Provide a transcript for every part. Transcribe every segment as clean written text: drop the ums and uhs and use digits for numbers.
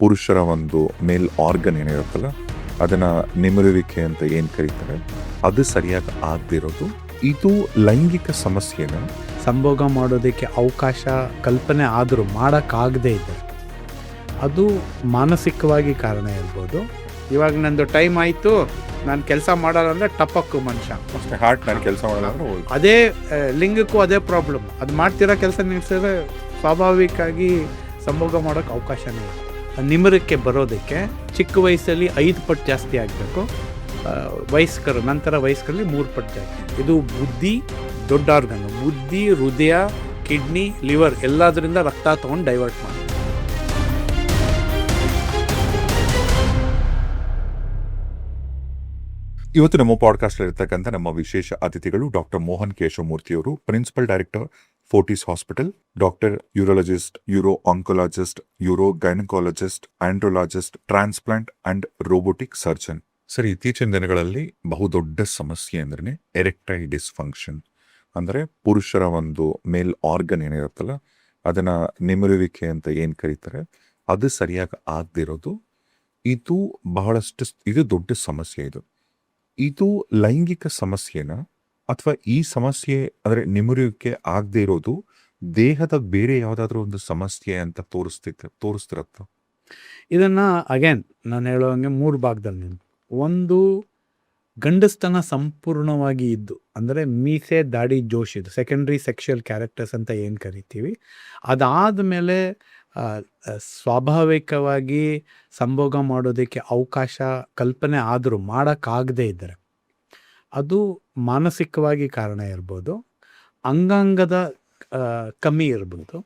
ಪುರುಷರ ಒಂದು ಮೇಲ್ ಆರ್ಗನ್ ಏನಿರುತ್ತಲ್ಲ ಅದನ್ನ ನಿಮಿರುವಿಕೆ ಅಂತ ಏನ್ ಕರೀತಾರೆ, ಅದು ಸರಿಯಾಗಿ ಆಗದಿರೋದು, ಇದು ಲೈಂಗಿಕ ಸಮಸ್ಯೆನ ಸಂಭೋಗ ಮಾಡೋದಕ್ಕೆ ಅವಕಾಶ ಕಲ್ಪನೆ ಆದರೂ ಮಾಡೋಕ್ಕಾಗದೇ ಇದೆ. ಅದು ಮಾನಸಿಕವಾಗಿ ಕಾರಣ ಇರ್ಬೋದು. ಇವಾಗ ನಂದು ಟೈಮ್ ಆಯಿತು, ನಾನು ಕೆಲಸ ಮಾಡಲ್ಲ ಅಂದರೆ ಟಪಕ್ಕು ಮನುಷ್ಯ ಅಷ್ಟೇ. ಹಾರ್ಟ್ ನಾನು ಕೆಲಸ ಮಾಡಲ್ಲ ಅಂದ್ರೆ ಹೋಯ್ತು. ಅದೇ ಲಿಂಗಕ್ಕೂ ಅದೇ ಪ್ರಾಬ್ಲಮ್. ಅದು ಮಾಡ್ತಿರೋ ಕೆಲಸ ನಿಲ್ಸಿದ್ರೆ ಸ್ವಾಭಾವಿಕವಾಗಿ ಸಂಭೋಗ ಮಾಡೋಕ್ಕೆ ಅವಕಾಶನೇ ಇಲ್ಲ. ನಿಮಿರಕ್ಕೆ ಬರೋದಕ್ಕೆ ಚಿಕ್ಕ ವಯಸ್ಸಲ್ಲಿ 5 ಪಟ್ಟು ಜಾಸ್ತಿ ಆಗಬೇಕು, ವಯಸ್ಕರು ನಂತರ ವಯಸ್ಕರಲ್ಲಿ 3 ಪಟ್ಟು ಜಾಸ್ತಿ. ಇದು ಬುದ್ಧಿ, ದೊಡ್ಡ ಆರ್ಗನ್, ಬುದ್ಧಿ, ಹೃದಯ, ಕಿಡ್ನಿ, ಲಿವರ್ ಎಲ್ಲದರಿಂದ ರಕ್ತ ತೊಗೊಂಡು ಡೈವರ್ಟ್ ಮಾಡಿ. ಇವತ್ತು ನಮ್ಮ ಪಾಡ್ಕಾಸ್ಟ್ ಇರ್ತಕ್ಕಂಥ ನಮ್ಮ ವಿಶೇಷ ಅತಿಥಿಗಳು ಡಾಕ್ಟರ್ ಮೋಹನ್ ಕೇಶವಮೂರ್ತಿಯವರು, principal director Fortis hospital, doctor urologist, uro oncologist, uro gynaecologist, andrologist, transplant and robotic surgeon. Sir, ಇತ್ತೀಚಿನ ದಿನಗಳಲ್ಲಿ ಬಹುದೊಡ್ಡ ಸಮಸ್ಯೆ ಅಂದ್ರೆ ಎರೆಕ್ಟೈಲ್ ಡಿಸ್ಫಂಕ್ಷನ್. ಅಂದ್ರೆ ಪುರುಷರ ಒಂದು ಮೇಲ್ ಆರ್ಗನ್ ಏನಿರುತ್ತಲ್ಲ ಅದನ್ನ ನಿಮಿರುವಿಕೆ ಅಂತ ಏನ್ ಕರೀತಾರೆ, ಅದು ಸರಿಯಾಗಿ ಆಗದಿರೋದು, ಇದು ಬಹಳಷ್ಟು ದೊಡ್ಡ ಸಮಸ್ಯೆ. ಇದು ಲೈಂಗಿಕ ಸಮಸ್ಯೆನ ಅಥವಾ ಈ ಸಮಸ್ಯೆ ಅಂದ್ರೆ ನಿಮಿರುವಿಕೆ ಆಗದೆ ಇರೋದು ದೇಹದ ಬೇರೆ ಯಾವುದಾದ್ರೂ ಒಂದು ಸಮಸ್ಯೆ ಅಂತ ತೋರಿಸ್ತಿರತ್ತ? ಇದನ್ನ ಅಗೇನ್ ನಾನು ಹೇಳೋಂಗೆ 3 ಭಾಗದಲ್ಲಿ. ಒಂದು, ಗಂಡಸ್ತನ ಸಂಪೂರ್ಣವಾಗಿ ಇದ್ದು ಅಂದರೆ ಮೀಸೆ, ದಾಡಿ, ಜೋಶ್, ಇದು ಸೆಕೆಂಡ್ರಿ ಸೆಕ್ಷುವಲ್ ಕ್ಯಾರೆಕ್ಟರ್ಸ್ ಅಂತ ಏನು ಕರಿತೀವಿ. ಅದಾದಮೇಲೆ ಸ್ವಾಭಾವಿಕವಾಗಿ ಸಂಭೋಗ ಮಾಡೋದಕ್ಕೆ ಅವಕಾಶ ಕಲ್ಪನೆ ಆದರೂ ಮಾಡೋಕ್ಕಾಗದೇ ಇದ್ದರೆ ಅದು ಮಾನಸಿಕವಾಗಿ ಕಾರಣ ಇರ್ಬೋದು, ಅಂಗಾಂಗದ ಕಮ್ಮಿ ಇರ್ಬೋದು,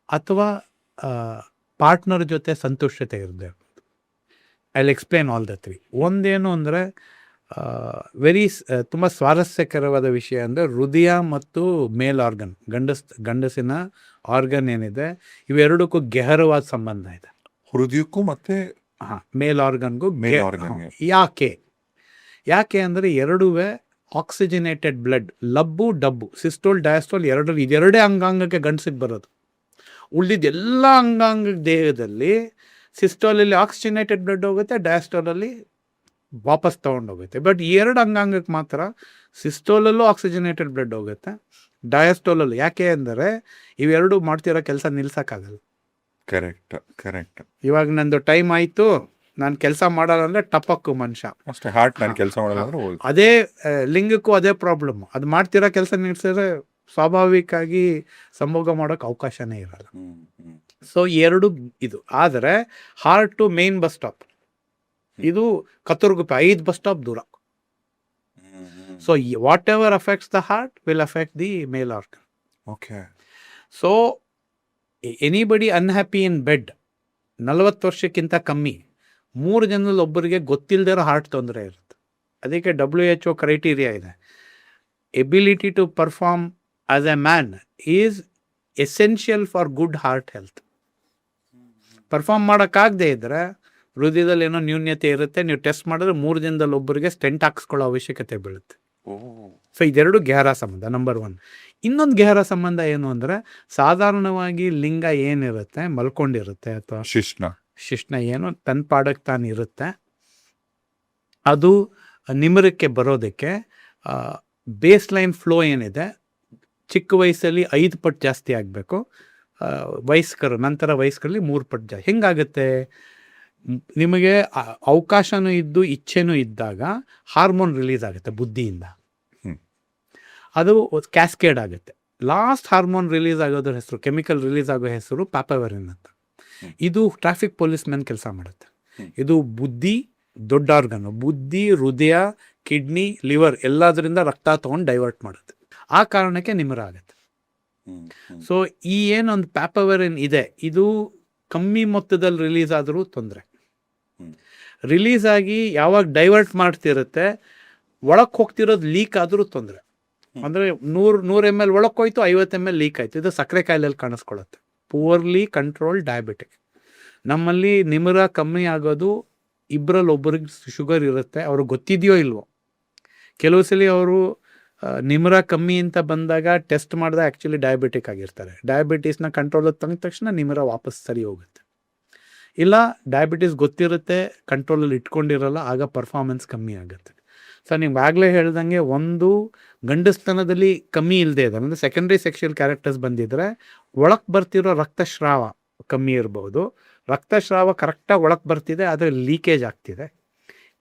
ಅಥವಾ ಪಾರ್ಟ್ನರ್ ಜೊತೆ ಸಂತುಷ್ಟತೆ ಇರದೇ ಇರ್ಬೋದು. I will explain all the 3. ಒಂದೇನು ಅಂದರೆ ತುಂಬ ಸ್ವಾರಸ್ಯಕರವಾದ ವಿಷಯ ಅಂದರೆ ಹೃದಯ ಮತ್ತು ಮೇಲ್ ಆರ್ಗನ್, ಗಂಡಸಿನ ಆರ್ಗನ್ ಏನಿದೆ, ಇವೆರಡಕ್ಕೂ ಗೆಹರವಾದ ಸಂಬಂಧ ಇದೆ. ಹೃದಯಕ್ಕೂ ಮತ್ತೆ ಮೇಲ್ ಆರ್ಗನ್ಗೂ. ಯಾಕೆ ಅಂದರೆ ಎರಡೂ ಆಕ್ಸಿಜನೇಟೆಡ್ ಬ್ಲಡ್, ಲಬ್ಬು ಡಬ್ಬು, ಸಿಸ್ಟೋಲ್ ಡಯಾಸ್ಟೋಲ್ ಇದೆರಡೇ ಅಂಗಾಂಗಕ್ಕೆ ಗಂಡಸಿಗೆ ಬರೋದು. ಉಳಿದಿದ್ದ ಎಲ್ಲ ಅಂಗಾಂಗ ದೇಹದಲ್ಲಿ ಸಿಸ್ಟೋಲಲ್ಲಿ ಆಕ್ಸಿಜನೇಟೆಡ್ ಬ್ಲಡ್ ಹೋಗುತ್ತೆ, ಡಯಾಸ್ಟೋಲಲ್ಲಿ ವಾಪಸ್ ತೊಗೊಂಡೋಗುತ್ತೆ. ಬಟ್ 2 ಅಂಗಾಂಗಕ್ಕೆ ಮಾತ್ರ ಸಿಸ್ಟೋಲಲ್ಲೂ ಆಕ್ಸಿಜನೇಟೆಡ್ ಬ್ಲಡ್ ಹೋಗುತ್ತೆ, ಡಯಾಸ್ಟೋಲಲ್ಲೂ. ಯಾಕೆ ಅಂದರೆ ಇವೆರಡು ಮಾಡ್ತಿರೋ ಕೆಲಸ ನಿಲ್ಸೋಕ್ಕಾಗಲ್ಲ. ಕರೆಕ್ಟ್. ಇವಾಗ ನಂದು ಟೈಮ್ ಆಯಿತು, ನಾನು ಕೆಲಸ ಮಾಡಲ್ಲ ಅಂದರೆ ಟಪಕ್ಕು ಮನುಷ್ಯ ಅಷ್ಟೇ. ಹಾರ್ಟ್ ನಾನು ಕೆಲಸ ಮಾಡಲ್ಲ ಅಂದ್ರೆ ಹೋಯ್ತು. ಅದೇ ಲಿಂಗಕ್ಕೂ ಅದೇ ಪ್ರಾಬ್ಲಮ್. ಅದು ಮಾಡ್ತಿರೋ ಕೆಲಸ ನಿಲ್ಸಿದ್ರೆ ಸ್ವಾಭಾವಿಕವಾಗಿ ಸಂಭೋಗ ಮಾಡೋಕ್ಕೆ ಅವಕಾಶನೇ ಇರಲ್ಲ. ಸೊ 2 ಇದು. ಆದರೆ ಹಾರ್ಟು ಮೇನ್ ಬಸ್ ಸ್ಟಾಪ್, ಇದು ಕತ್ತೂರುಗುಪ್ಪೆ 5 ಬಸ್ ಸ್ಟಾಪ್ ದೂರ. So what ever affects the heart will affect the male organ. Okay. So anybody unhappy in bed 40 ವರ್ಷಕ್ಕಿಂತ ಕಮ್ಮಿ 3 ಜನದಲ್ಲಿ ಒಬ್ಬರಿಗೆ ಗೊತ್ತಿಲ್ಲದೆ ಇರೋ ಹಾರ್ಟ್ ತೊಂದರೆ ಇರುತ್ತೆ. ಅದಕ್ಕೆ WHO ಕ್ರೈಟೀರಿಯಾ ಇದೆ. Ability to perform as a man is essential for good heart health. Perform ಮಾಡೋಕ್ಕಾಗದೇ ಇದ್ದರೆ ಹೃದಯದಲ್ಲಿ ಏನೋ ನ್ಯೂನ್ಯತೆ ಇರುತ್ತೆ, ನೀವು ಟೆಸ್ಟ್ ಮಾಡಿದ್ರೆ 3 ಜನದಲ್ಲಿ ಒಬ್ಬರಿಗೆ ಸ್ಟೆಂಟ್ ಹಾಕ್ಸ್ಕೊಳ್ಳೋ ಅವಶ್ಯಕತೆ ಬೀಳುತ್ತೆ. ಸೊ ಇದೆರಡು ಗೆಹರ ಸಂಬಂಧ, ನಂಬರ್ 1. ಇನ್ನೊಂದು ಗೆಹರ ಸಂಬಂಧ ಏನು ಅಂದರೆ, ಸಾಧಾರಣವಾಗಿ ಲಿಂಗ ಏನಿರುತ್ತೆ ಮಲ್ಕೊಂಡಿರುತ್ತೆ ಅಥವಾ ಶಿಶ್ನ ಏನು ತನ್ನ ಪಾಡಕ್ಕೆ ತಾನು ಇರುತ್ತೆ, ಅದು ನಿಮಿರಕ್ಕೆ ಬರೋದಕ್ಕೆ ಬೇಸ್ ಲೈನ್ ಫ್ಲೋ ಏನಿದೆ ಚಿಕ್ಕ ವಯಸ್ಸಲ್ಲಿ 5 ಪಟ್ಟು ಜಾಸ್ತಿ ಆಗಬೇಕು, ವಯಸ್ಕರು ನಂತರ ವಯಸ್ಕರಲ್ಲಿ 3 ಪಟ್ಟು ಜಾಸ್ತಿ. ಹೆಂಗಾಗುತ್ತೆ? ನಿಮಗೆ ಅವಕಾಶನೂ ಇದ್ದು ಇಚ್ಛೆನೂ ಇದ್ದಾಗ ಹಾರ್ಮೋನ್ ರಿಲೀಸ್ ಆಗುತ್ತೆ ಬುದ್ಧಿಯಿಂದ, ಅದು ಕ್ಯಾಸ್ಕೇಡ್ ಆಗುತ್ತೆ. ಲಾಸ್ಟ್ ಹಾರ್ಮೋನ್ ರಿಲೀಸ್ ಆಗೋದ್ರ ಹೆಸರು, ಕೆಮಿಕಲ್ ರಿಲೀಸ್ ಆಗೋ ಹೆಸರು ಪ್ಯಾಪವೆರಿನ್ ಅಂತ. ಇದು ಟ್ರಾಫಿಕ್ ಪೊಲೀಸ್ ಮ್ಯಾನ್ ಕೆಲಸ ಮಾಡುತ್ತೆ. ಇದು ಬುದ್ಧಿ, ದೊಡ್ಡ ಆರ್ಗನ್, ಬುದ್ಧಿ, ಹೃದಯ, ಕಿಡ್ನಿ, ಲಿವರ್ ಎಲ್ಲದರಿಂದ ರಕ್ತ ತೊಗೊಂಡು ಡೈವರ್ಟ್ ಮಾಡುತ್ತೆ. ಆ ಕಾರಣಕ್ಕೆ ನಿಮಿರ ಆಗುತ್ತೆ. ಸೊ ಈ ಏನೊಂದು ಪ್ಯಾಪವೆರಿನ್ ಇದೆ, ಇದು ಕಮ್ಮಿ ಮೊತ್ತದಲ್ಲಿ ರಿಲೀಸ್ ಆದರೂ ತೊಂದರೆ. ರಿಲೀಸ್ ಆಗಿ ಯಾವಾಗ ಡೈವರ್ಟ್ ಮಾಡ್ತಿರುತ್ತೆ, ಒಳಕ್ಕೆ ಹೋಗ್ತಿರೋದು ಲೀಕ್ ಆದರೂ ತೊಂದರೆ. ಅಂದರೆ 100 ml ಒಳಕ್ಕೆ ಹೋಯ್ತು, 50 ml ಲೀಕ್ ಆಯಿತು. ಇದು ಸಕ್ಕರೆ ಕಾಯಿಲೆಯಲ್ಲಿ ಕಾಣಿಸ್ಕೊಳ್ಳುತ್ತೆ. Poorly control diabetic. ನಮ್ಮಲ್ಲಿ ನಿಮಿರ ಕಮ್ಮಿ ಆಗೋದು 2ರಲ್ಲಿ ಒಬ್ಬರಿಗೆ ಶುಗರ್ ಇರುತ್ತೆ, ಅವ್ರಿಗೆ ಗೊತ್ತಿದೆಯೋ ಇಲ್ವೋ. ಕೆಲವು ಸಲ ಅವರು ನಿಮಿರ ಕಮ್ಮಿ ಅಂತ ಬಂದಾಗ ಟೆಸ್ಟ್ ಮಾಡಿದಾಗ ಆ್ಯಕ್ಚುಲಿ ಡಯಾಬಿಟಿಕ್ ಆಗಿರ್ತಾರೆ. ಡಯಾಬಿಟೀಸ್ನ ಕಂಟ್ರೋಲ್ ತಂದ ತಕ್ಷಣ ನಿಮಿರ ವಾಪಸ್ ಸರಿ ಹೋಗುತ್ತೆ. ಇಲ್ಲ ಡಯಾಬಿಟಿಸ್ ಗೊತ್ತಿರುತ್ತೆ, ಕಂಟ್ರೋಲಲ್ಲಿ ಇಟ್ಕೊಂಡಿರಲ್ಲ, ಆಗ ಪರ್ಫಾರ್ಮೆನ್ಸ್ ಕಮ್ಮಿ ಆಗುತ್ತೆ. ಸೊ ನೀವು ಆಗಲೇ ಹೇಳ್ದಂಗೆ ಒಂದು ಗಂಡಸ್ತನದಲ್ಲಿ ಕಮ್ಮಿ ಇಲ್ಲದೆ ಇದೆ ಅಂದರೆ ಸೆಕೆಂಡ್ರಿ ಸೆಕ್ಷುವಲ್ ಕ್ಯಾರೆಕ್ಟರ್ಸ್ ಬಂದಿದ್ರೆ ಒಳಕ್ಕೆ ಬರ್ತಿರೋ ರಕ್ತಸ್ರಾವ ಕಮ್ಮಿ ಇರ್ಬೋದು. ರಕ್ತಸ್ರಾವ ಕರೆಕ್ಟಾಗಿ ಒಳಕ್ಕೆ ಬರ್ತಿದೆ, ಆದರೆ ಲೀಕೇಜ್ ಆಗ್ತಿದೆ.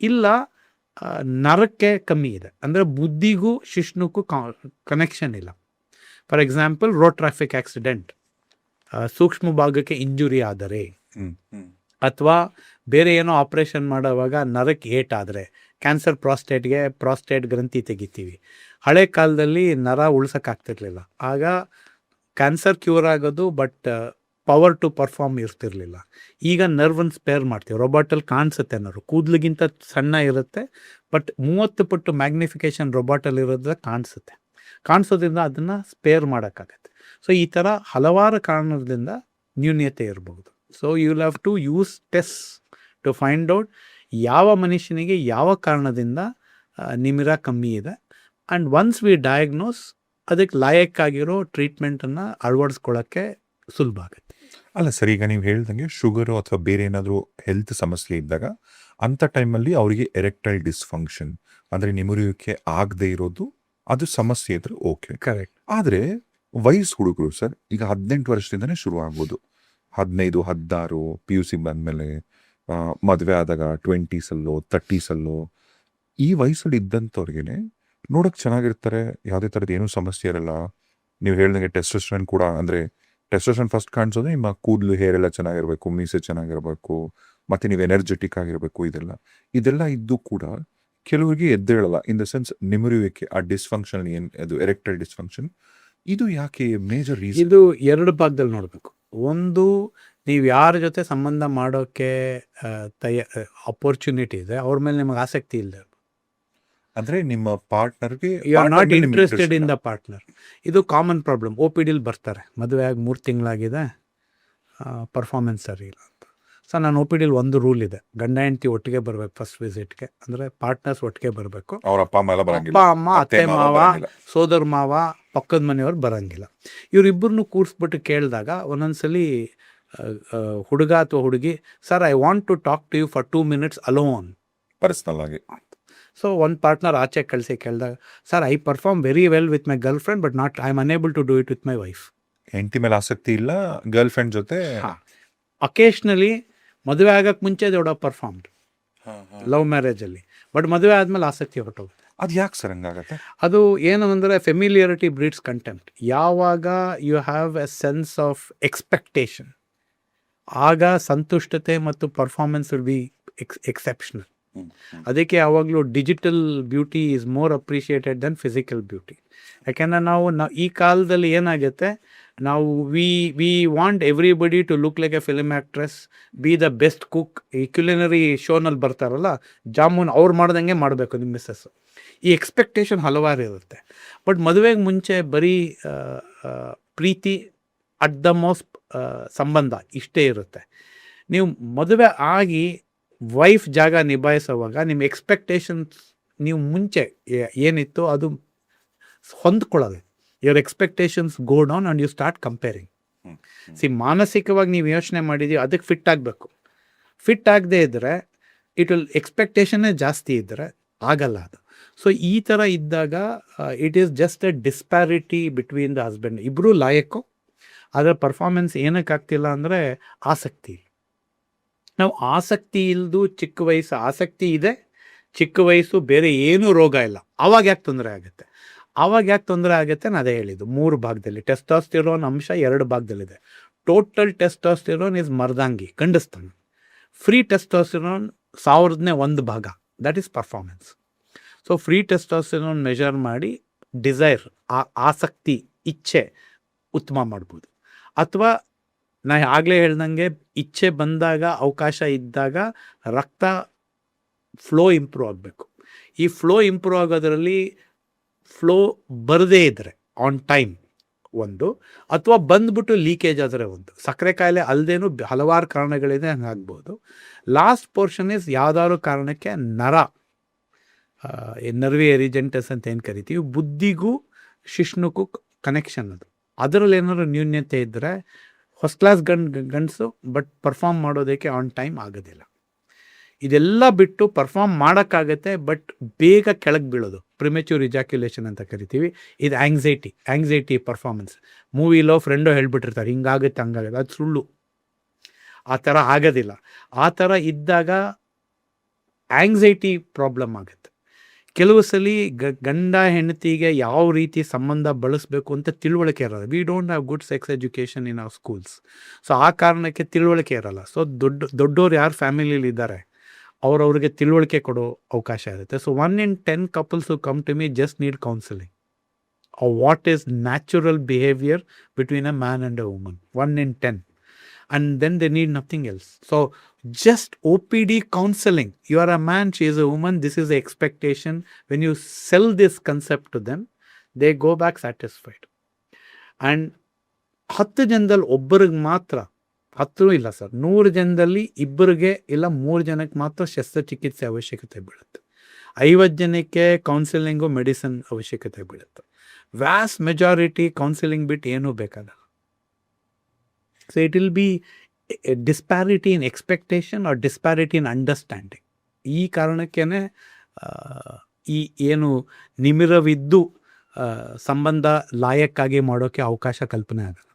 ಇಲ್ಲ ನರಕ್ಕೆ ಕಮ್ಮಿ ಇದೆ, ಅಂದರೆ ಬುದ್ಧಿಗೂ ಶಿಶ್ನಕ್ಕೂ ಕನೆಕ್ಷನ್ ಇಲ್ಲ. For example road traffic accident, ಸೂಕ್ಷ್ಮ ಭಾಗಕ್ಕೆ ಇಂಜುರಿ ಆದರೆ, ಅಥವಾ ಬೇರೆ ಏನೋ ಆಪ್ರೇಷನ್ ಮಾಡೋವಾಗ ನರಕ್ಕೆ ಏಟಾದರೆ, ಕ್ಯಾನ್ಸರ್ ಪ್ರಾಸ್ಟೇಟ್ ಗ್ರಂಥಿ ತೆಗಿತೀವಿ. ಹಳೆ ಕಾಲದಲ್ಲಿ ನರ ಉಳ್ಸೋಕ್ಕಾಗ್ತಿರ್ಲಿಲ್ಲ, ಆಗ ಕ್ಯಾನ್ಸರ್ ಕ್ಯೂರ್ ಆಗೋದು, ಬಟ್ ಪವರ್ ಟು ಪರ್ಫಾರ್ಮ್ ಇರ್ತಿರ್ಲಿಲ್ಲ. ಈಗ ನರ್ವನ್ನ ಸ್ಪೇರ್ ಮಾಡ್ತೀವಿ, ರೊಬಾಟಲ್ಲಿ ಕಾಣಿಸುತ್ತೆ, ನರ್ವ್ ಕೂದಲಿಗಿಂತ ಸಣ್ಣ ಇರುತ್ತೆ, ಬಟ್ 30 ಪಟ್ಟು ಮ್ಯಾಗ್ನಿಫಿಕೇಶನ್ ರೊಬಾಟಲ್ಲಿ ಇರೋದ್ರೆ ಕಾಣಿಸೋದ್ರಿಂದ ಅದನ್ನು ಸ್ಪೇರ್ ಮಾಡೋಕ್ಕಾಗತ್ತೆ. ಸೊ ಈ ಥರ ಹಲವಾರು ಕಾರಣದಿಂದ ನ್ಯೂನ್ಯತೆ ಇರಬಹುದು. So you will have to use test to find out ಯಾವ ಮನುಷ್ಯನಿಗೆ ಯಾವ ಕಾರಣದಿಂದ ನಿಮಿರ ಕಮ್ಮಿ ಇದೆ. ಆ್ಯಂಡ್ ಒನ್ಸ್ ವಿ ಡಯಾಗ್ನೋಸ್, ಅದಕ್ಕೆ ಲಾಯಕ್ಕಾಗಿರೋ ಟ್ರೀಟ್ಮೆಂಟನ್ನು ಅಳವಡಿಸ್ಕೊಳ್ಳೋಕ್ಕೆ ಸುಲಭ ಆಗುತ್ತೆ. ಅಲ್ಲ ಸರ್, ಈಗ ನೀವು ಹೇಳ್ದಂಗೆ ಶುಗರು ಅಥವಾ ಬೇರೆ ಏನಾದರೂ ಹೆಲ್ತ್ ಸಮಸ್ಯೆ ಇದ್ದಾಗ ಅಂಥ ಟೈಮಲ್ಲಿ ಅವರಿಗೆ ಎರೆಕ್ಟೈಲ್ ಡಿಸ್ಫಂಕ್ಷನ್ ಅಂದರೆ ನಿಮುರುವಿಕೆ ಆಗದೆ ಇರೋದು ಅದು ಸಮಸ್ಯೆ ಇದ್ರೆ ಓಕೆ. ಕರೆಕ್ಟ್. ಆದರೆ ವಯಸ್ಸು ಹುಡುಗರು ಸರ್, ಈಗ 18 ವರ್ಷದಿಂದನೇ ಶುರು ಆಗ್ಬೋದು, 15, 16 PUC ಬಂದಮೇಲೆ, ಮದುವೆ ಆದಾಗ 20ಸಲ್ಲೋ 30ಸಲ್ಲೋ, ಈ ವಯಸ್ಸಲ್ಲಿ ಇದ್ದಂಥವ್ರಿಗೆ ನೋಡೋಕೆ ಚೆನ್ನಾಗಿರ್ತಾರೆ, ಯಾವುದೇ ಥರದ್ದು ಏನೂ ಸಮಸ್ಯೆ ಇರಲ್ಲ. ನೀವು ಹೇಳ್ದಂಗೆ ಟೆಸ್ಟೋಸ್ಟೆರಾನ್ ಕೂಡ, ಅಂದರೆ ಟೆಸ್ಟೋಸ್ಟೆರಾನ್ ಫಸ್ಟ್ ಕಾಣಿಸೋದು ನಿಮ್ಮ ಕೂದಲು, ಹೇರ್ ಎಲ್ಲ ಚೆನ್ನಾಗಿರಬೇಕು, ಮೀಸೆ ಚೆನ್ನಾಗಿರಬೇಕು, ಮತ್ತು ನೀವು ಎನರ್ಜೆಟಿಕ್ ಆಗಿರಬೇಕು. ಇದೆಲ್ಲ ಇದ್ದು ಕೂಡ ಕೆಲವರಿಗೆ ಎದ್ದೇಳಲ್ಲ. ಇನ್ ದ ಸೆನ್ಸ್ ನಿಮುರುವಿಕೆ, ಆ ಡಿಸ್ಫಂಕ್ಷನ್ ಏನು, ಅದು ಎರೆಕ್ಟೈಲ್ ಡಿಸ್ಫಂಕ್ಷನ್, ಇದು ಯಾಕೆ ಮೇಜರ್ ರೀಸನ್? ಇದು 2 ಭಾಗದಲ್ಲಿ ನೋಡಬೇಕು. ಒಂದು, ನೀವು ಯಾರ ಜೊತೆ ಸಂಬಂಧ ಮಾಡೋಕ್ಕೆ ಅಪರ್ಚುನಿಟಿ ಇದೆ, ಅವ್ರ ಮೇಲೆ ನಿಮಗೆ ಆಸಕ್ತಿ ಇಲ್ಲ, ಅಂದರೆ ನಿಮ್ಮ ಪಾರ್ಟ್ನರ್ಗೆ you are not interested in the partner. ಇದು ಕಾಮನ್ ಪ್ರಾಬ್ಲಮ್. OPDಲಿ ಬರ್ತಾರೆ, ಮದುವೆ ಆಗಿ 3 ತಿಂಗಳಾಗಿದೆ, ಪರ್ಫಾರ್ಮೆನ್ಸ್ ಸರಿ ಇಲ್ಲ ಅಂತ. ಸೊ ನಾನು OPDಲಿ ಒಂದು ರೂಲ್ ಇದೆ, ಗಂಡ ಹೆಂಡತಿ ಒಟ್ಟಿಗೆ ಬರಬೇಕು ಫಸ್ಟ್ ವಿಸಿಟ್ಗೆ, ಅಂದರೆ ಪಾರ್ಟ್ನರ್ಸ್ ಒಟ್ಟಿಗೆ ಬರಬೇಕು. ಅವ್ರ ಅಪ್ಪ ಅಮ್ಮ ಎಲ್ಲ ಬರಂಗಿಲ್ಲ, ಅಪ್ಪ ಅಮ್ಮ, ಅತ್ತೆ ಮಾವ, ಸೋದರ ಮಾವ, ಪಕ್ಕದ ಮನೆಯವ್ರು ಬರಂಗಿಲ್ಲ. ಇವರಿಬ್ಬರನ್ನು ಕೂರಿಸ್ಬಿಟ್ಟು ಕೇಳಿದಾಗ ಒಂದೊಂದ್ಸಲಿ ಹುಡುಗ ಅಥವಾ ಹುಡುಗಿ, sir I want to talk to you for 2 minutes alone, personal ಆಗಿ. ಸೊ ಒಂದು ಪಾರ್ಟ್ನರ್ ಆಚೆ ಕಳಿಸಿ ಕೇಳಿದಾಗ, sir I perform very well with my girlfriend, but not I am unable to do it with my wife. ಹೆಂಡತಿ ಮೇಲೆ ಆಸಕ್ತಿ ಇಲ್ಲ, girl friend ಜೊತೆ. ಅಕೇಶ್ನಲಿ ಮದುವೆ ಆಗಕ್ಕೆ ಮುಂಚೆ ದೊಡ್ಡ ಪರ್ಫಾರ್ಮ್ಡ್ ಲವ್ ಮ್ಯಾರೇಜಲ್ಲಿ, ಬಟ್ ಮದುವೆ ಆದಮೇಲೆ ಆಸಕ್ತಿ ಹೊರಟೋಗುತ್ತೆ. ಅದು ಯಾಕೆ ಸರ್ ಹಂಗಾಗತ್ತೆ? ಅದು ಏನು ಅಂದರೆ ಫೆಮಿಲಿಯರಿಟಿ ಬ್ರೀಡ್ಸ್ ಕಂಟೆಂಪ್ಟ್. ಯಾವಾಗ you have a sense of expectation, ಆಗ ಸಂತುಷ್ಟತೆ ಮತ್ತು ಪರ್ಫಾರ್ಮೆನ್ಸ್ ವಿಲ್ ಬಿ ಎಕ್ಸೆಪ್ಷನಲ್. ಅದಕ್ಕೆ ಯಾವಾಗಲೂ digital beauty is more appreciated than physical beauty. ಯಾಕೆಂದರೆ ನಾವು ಈ ಕಾಲದಲ್ಲಿ ಏನಾಗುತ್ತೆ, ನಾವು we want everybody to look like a film actress, be the best cook. ಈ ಕ್ಯುಲಿನರಿ ಶೋನಲ್ಲಿ ಬರ್ತಾರಲ್ಲ, ಜಾಮೂನ್ ಅವ್ರು ಮಾಡ್ದಂಗೆ ಮಾಡಬೇಕು ನಿಮ್ಮ ಮಿಸ್ಸಸ್. ಈ ಎಕ್ಸ್ಪೆಕ್ಟೇಷನ್ ಹಲವಾರು ಇರುತ್ತೆ. ಬಟ್ ಮದುವೆಗೆ ಮುಂಚೆ ಬರೀ ಪ್ರೀತಿ, ಅಟ್ ದ ಮೋಸ್ಟ್ ಸಂಬಂಧ ಇಷ್ಟೇ ಇರುತ್ತೆ. ನೀವು ಮದುವೆ ಆಗಿ ವೈಫ್ ಜಾಗ ನಿಭಾಯಿಸೋವಾಗ ನಿಮ್ಮ ಎಕ್ಸ್ಪೆಕ್ಟೇಷನ್ಸ್ ನೀವು ಮುಂಚೆ ಏನಿತ್ತು ಅದು ಹೊಂದ್ಕೊಳ್ಳೋದು. Your expectations go down and you start comparing. ಮಾನಸಿಕವಾಗಿ ನೀವು ಯೋಚನೆ ಮಾಡಿದ್ದೀವಿ, ಅದಕ್ಕೆ ಫಿಟ್ ಆಗಬೇಕು. ಫಿಟ್ ಆಗದೆ ಇದ್ದರೆ ಇಟ್ ವಿಲ್, ಎಕ್ಸ್ಪೆಕ್ಟೇಷನ್ನೇ ಜಾಸ್ತಿ ಇದ್ದರೆ ಆಗಲ್ಲ ಅದು. ಸೊ ಈ ಥರ ಇದ್ದಾಗ it is just A disparity between the husband. ಇಬ್ಬರೂ ಲಾಯಕ್ಕು, ಅದರ ಪರ್ಫಾರ್ಮೆನ್ಸ್ ಏನಕ್ಕಾಗ್ತಿಲ್ಲ ಅಂದರೆ ಆಸಕ್ತಿ. ನಾವು ಆಸಕ್ತಿ ಇಲ್ಲದು ಚಿಕ್ಕ ವಯಸ್ಸು, ಆಸಕ್ತಿ ಇದೆ ಚಿಕ್ಕ ವಯಸ್ಸು, ಬೇರೆ ಏನೂ ರೋಗ ಇಲ್ಲ, ಆವಾಗ ಯಾಕೆ ತೊಂದರೆ ಆಗುತ್ತೆ? ನಾನು ಅದೇ ಹೇಳಿದ್ದು, 3 ಭಾಗದಲ್ಲಿ. ಟೆಸ್ಟೋಸ್ಟೆರೋನ್ ಅಂಶ 2 ಭಾಗದಲ್ಲಿದೆ. ಟೋಟಲ್ ಟೆಸ್ಟೋಸ್ಟೆರೋನ್ ಇಸ್ ಮರ್ದಾಂಗಿ, ಗಂಡಸ್ತಾನ. ಫ್ರೀ ಟೆಸ್ಟೋಸ್ಟೆರೋನ್ 1000ನೇ 1 ಭಾಗ, that is performance. So free testosterone measure ಮಾಡಿ ಡಿಸೈರ್, ಆಸಕ್ತಿ, ಇಚ್ಛೆ ಉತ್ತಮ ಮಾಡ್ಬೋದು. ಅಥವಾ ನಾ ಆಗಲೇ ಹೇಳ್ದಂಗೆ ಇಚ್ಛೆ ಬಂದಾಗ, ಅವಕಾಶ ಇದ್ದಾಗ ರಕ್ತ ಫ್ಲೋ ಇಂಪ್ರೂವ್ ಆಗಬೇಕು. ಈ ಫ್ಲೋ ಇಂಪ್ರೂವ್ ಆಗೋದ್ರಲ್ಲಿ ಫ್ಲೋ ಬರದೇ ಇದ್ದರೆ ಆನ್ ಟೈಮ್ ಒಂದು, ಅಥವಾ ಬಂದ್ಬಿಟ್ಟು ಲೀಕೇಜ್ ಆದರೆ ಒಂದು. ಸಕ್ಕರೆ ಕಾಯಿಲೆ ಅಲ್ಲದೇನು ಹಲವಾರು ಕಾರಣಗಳಿದೆ, ಹಂಗಾಗ್ಬೋದು. ಲಾಸ್ಟ್ ಪೋರ್ಷನ್ ಇಸ್ ಯಾವುದಾದ್ರು ಕಾರಣಕ್ಕೆ ನರ್ವಿ ಎರಿಜೆಂಟಸ್ ಅಂತ ಏನು ಕರಿತೀವಿ, ಬುದ್ಧಿಗೂ ಶಿಶ್ನಕ್ಕೂ ಕನೆಕ್ಷನ್ ಅದು. ಅದರಲ್ಲಿ ಏನಾದ್ರು ನ್ಯೂನ್ಯತೆ ಇದ್ದರೆ ಫಸ್ಟ್ ಕ್ಲಾಸ್ ಗಂಡಸು, ಬಟ್ ಪರ್ಫಾರ್ಮ್ ಮಾಡೋದಕ್ಕೆ ಆನ್ ಟೈಮ್ ಆಗೋದಿಲ್ಲ. ಇದೆಲ್ಲ ಬಿಟ್ಟು ಪರ್ಫಾರ್ಮ್ ಮಾಡೋಕ್ಕಾಗತ್ತೆ, ಬಟ್ ಬೇಗ ಕೆಳಗೆ ಬೀಳೋದು, ಪ್ರಿಮೆಚ್ಯೂರ್ ಇಜಾಕ್ಯುಲೇಷನ್ ಅಂತ ಕರಿತೀವಿ. ಇದು ಆಂಗ್ಸೈಟಿ ಪರ್ಫಾರ್ಮೆನ್ಸ್. ಮೂವಿಲೋ ಫ್ರೆಂಡೋ ಹೇಳ್ಬಿಟ್ಟಿರ್ತಾರೆ ಹಿಂಗಾಗುತ್ತೆ ಹಂಗಾಗುತ್ತೆ, ಅದು ಸುಳ್ಳು. ಆ ಥರ ಆಗೋದಿಲ್ಲ. ಆ ಥರ ಇದ್ದಾಗ ಆಂಗ್ಸೈಟಿ ಪ್ರಾಬ್ಲಮ್ ಆಗುತ್ತೆ. ಕೆಲವು ಸಲ ಗಂಡ ಹೆಂಡತಿಗೆ ಯಾವ ರೀತಿ ಸಂಬಂಧ ಬಳಸಬೇಕು ಅಂತ ತಿಳುವಳಿಕೆ ಇರೋಲ್ಲ. We don't have good sex education in our schools. So ಆ ಕಾರಣಕ್ಕೆ ತಿಳುವಳಿಕೆ ಇರೋಲ್ಲ. ಸೊ ದೊಡ್ಡೋರು ಯಾರು ಫ್ಯಾಮಿಲಿಲಿ ಇದ್ದಾರೆ ಅವ್ರಿಗೆ ತಿಳುವಳಿಕೆ ಕೊಡೋ ಅವಕಾಶ ಇರುತ್ತೆ. So 1 in 10 couples who come to me just need counseling or what is natural behavior between a man and a woman. 1 in 10. And then they need nothing else. So just OPD counseling. You are a man, she is a woman, this is the expectation. When you sell this concept to them, they go back satisfied. And 10 ಜನದಲ್ಲಿ ಒಬ್ಬರಿಗೆ ಮಾತ್ರ, 10 ಇಲ್ಲ sir, 100 ಜನದಲ್ಲಿ ಇಬ್ಬರಿಗೆ ಇಲ್ಲ 3 ಜನಕ್ಕೆ ಮಾತ್ರ ಶಸ್ತ್ರಚಿಕಿತ್ಸೆ ಅವಶ್ಯಕತೆ ಬೀಳುತ್ತೆ. 50 ಜನಕ್ಕೆ ಕೌನ್ಸಿಲಿಂಗು ಮೆಡಿಸಿನ್ ಅವಶ್ಯಕತೆ ಬೀಳುತ್ತೆ. ವ್ಯಾಸ್ಟ್ ಮೆಜಾರಿಟಿ ಕೌನ್ಸಿಲಿಂಗ್ ಬಿಟ್ಟು ಏನೂ ಬೇಕಾಗಲ್ಲ. So it will be a disparity in expectation or disparity in understanding. ಈ ಕಾರಣಕ್ಕೇನೆ ಈ ಏನು ನಿಮಿರವಿದ್ದು ಸಂಬಂಧ ಲಾಯಕ್ಕಾಗಿ ಮಾಡೋಕ್ಕೆ ಅವಕಾಶ ಕಲ್ಪನೆ ಆಗಲ್ಲ.